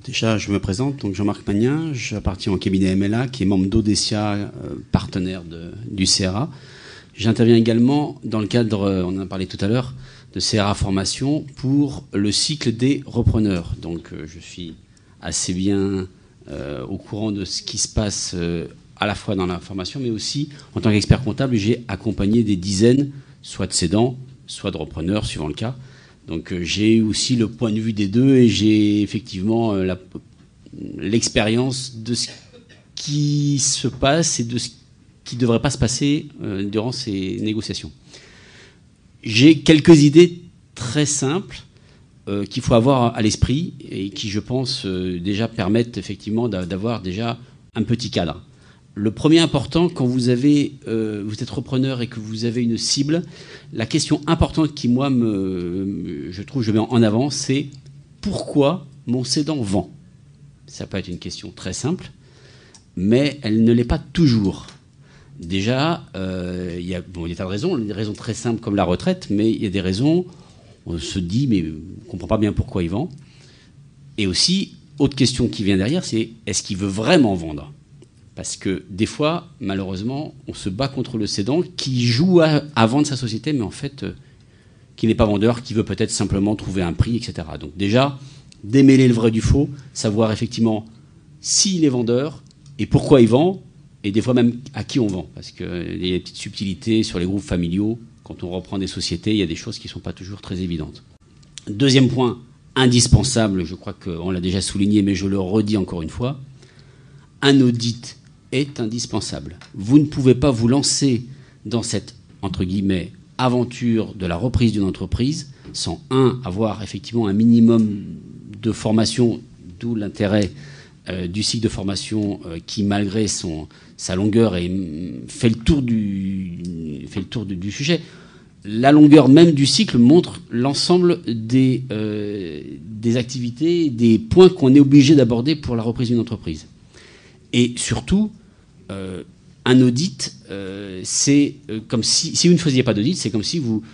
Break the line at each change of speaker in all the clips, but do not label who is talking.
Déjà, je me présente, donc Jean-Marc Magnin, j'appartiens au cabinet MLA, qui est membre d'Audecia, partenaire du CRA. J'interviens également dans le cadre, on en a parlé tout à l'heure, de CRA Formation pour le cycle des repreneurs. Donc je suis assez bien au courant de ce qui se passe à la fois dans la formation, mais aussi en tant qu'expert comptable, j'ai accompagné des dizaines, soit de cédants, soit de repreneurs, suivant le cas. Donc j'ai aussi le point de vue des deux et j'ai effectivement l'expérience de ce qui se passe et de ce qui ne devrait pas se passer durant ces négociations. J'ai quelques idées très simples qu'il faut avoir à l'esprit et qui, je pense, déjà permettent effectivement d'avoir déjà un petit cadre. Le premier important, quand vous êtes repreneur et que vous avez une cible, la question importante qui, moi, je mets en avant, c'est pourquoi mon cédant vend. Ça peut être une question très simple, mais elle ne l'est pas toujours. Déjà, il y a des tas de raisons, des raisons très simples comme la retraite, mais il y a des raisons, on se dit, mais on ne comprend pas bien pourquoi il vend. Et aussi, autre question qui vient derrière, c'est est-ce qu'il veut vraiment vendre ? Parce que des fois, malheureusement, on se bat contre le cédant qui joue à vendre sa société, mais en fait, qui n'est pas vendeur, qui veut peut-être simplement trouver un prix, etc. Donc déjà, démêler le vrai du faux, savoir effectivement s'il est vendeur et pourquoi il vend, et des fois même à qui on vend. Parce qu'il y a des petites subtilités sur les groupes familiaux. Quand on reprend des sociétés, il y a des choses qui ne sont pas toujours très évidentes. Deuxième point, indispensable, je crois qu'on l'a déjà souligné, mais je le redis encore une fois, un audit est indispensable. Vous ne pouvez pas vous lancer dans cette, entre guillemets, aventure de la reprise d'une entreprise sans, avoir effectivement un minimum de formation, d'où l'intérêt du cycle de formation qui, malgré sa longueur, fait le tour du sujet. La longueur même du cycle montre l'ensemble des activités, des points qu'on est obligé d'aborder pour la reprise d'une entreprise. Et surtout, un audit, c'est comme si vous ne faisiez pas d'audit, c'est comme si vous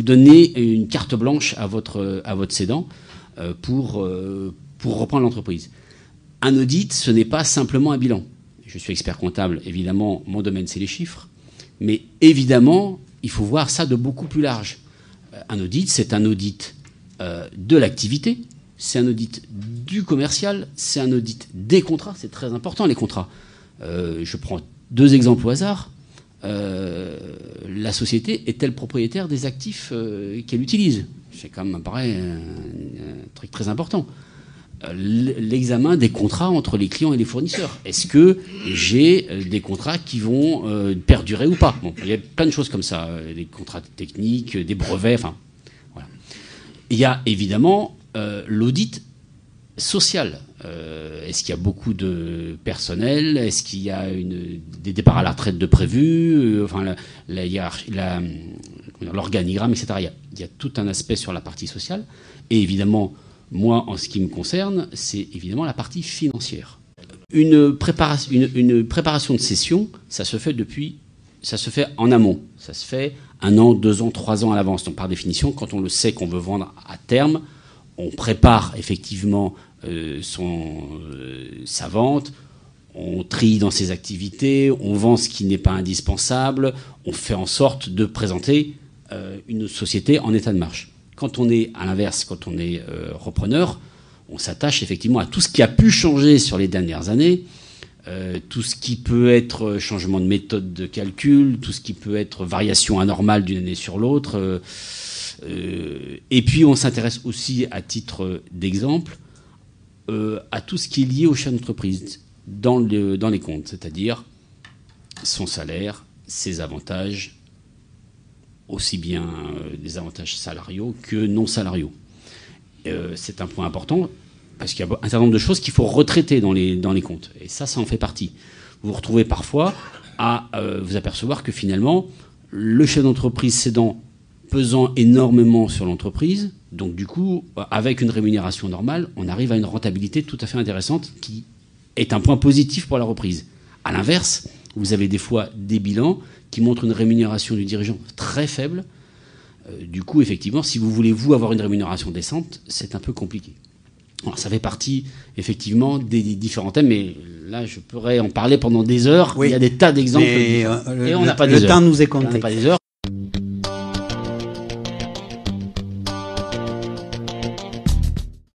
donnez une carte blanche à votre cédant pour reprendre l'entreprise. Un audit, ce n'est pas simplement un bilan. Je suis expert comptable, évidemment, mon domaine, c'est les chiffres. Mais évidemment, il faut voir ça de beaucoup plus large. Un audit, c'est un audit de l'activité, c'est un audit du commercial, c'est un audit des contrats, c'est très important les contrats. Je prends 2 exemples au hasard. La société est-elle propriétaire des actifs qu'elle utilise ? C'est quand même, me paraît, un truc très important. L'examen des contrats entre les clients et les fournisseurs. Est-ce que j'ai des contrats qui vont perdurer ou pas ? Bon, il y a plein de choses comme ça, des contrats techniques, des brevets, enfin, voilà. Il y a évidemment l'audit social. Est-ce qu'il y a beaucoup de personnel ? Est-ce qu'il y a des départs à la retraite de prévus ? Il y a l'organigramme, etc. Il y a tout un aspect sur la partie sociale. Et évidemment, moi, en ce qui me concerne, c'est évidemment la partie financière. Une préparation de cession, ça se fait en amont. Ça se fait 1 an, 2 ans, 3 ans à l'avance. Donc, par définition, quand on le sait qu'on veut vendre à terme, on prépare effectivement sa vente, on trie dans ses activités, on vend ce qui n'est pas indispensable, on fait en sorte de présenter une société en état de marche. Quand on est, à l'inverse, quand on est repreneur, on s'attache effectivement à tout ce qui a pu changer sur les dernières années, tout ce qui peut être changement de méthode de calcul, tout ce qui peut être variation anormale d'une année sur l'autre. Et puis on s'intéresse aussi, à titre d'exemple, à tout ce qui est lié au chef d'entreprise dans les comptes, c'est-à-dire son salaire, ses avantages, aussi bien des avantages salariaux que non salariaux. C'est un point important parce qu'il y a un certain nombre de choses qu'il faut retraiter dans les comptes. Et ça en fait partie. Vous vous retrouvez parfois à vous apercevoir que finalement, le chef d'entreprise cédant pesant énormément sur l'entreprise, donc du coup, avec une rémunération normale, on arrive à une rentabilité tout à fait intéressante qui est un point positif pour la reprise. À l'inverse, vous avez des fois des bilans qui montrent une rémunération du dirigeant très faible. Du coup, effectivement, si vous voulez, avoir une rémunération décente, c'est un peu compliqué. Alors, ça fait partie, effectivement, des différents thèmes, mais là, je pourrais en parler pendant des heures.
Oui.
Il y a des tas d'exemples.
Mais,
et on n'a pas des heures.
Le temps nous est
On n'a
compté.
pas des heures.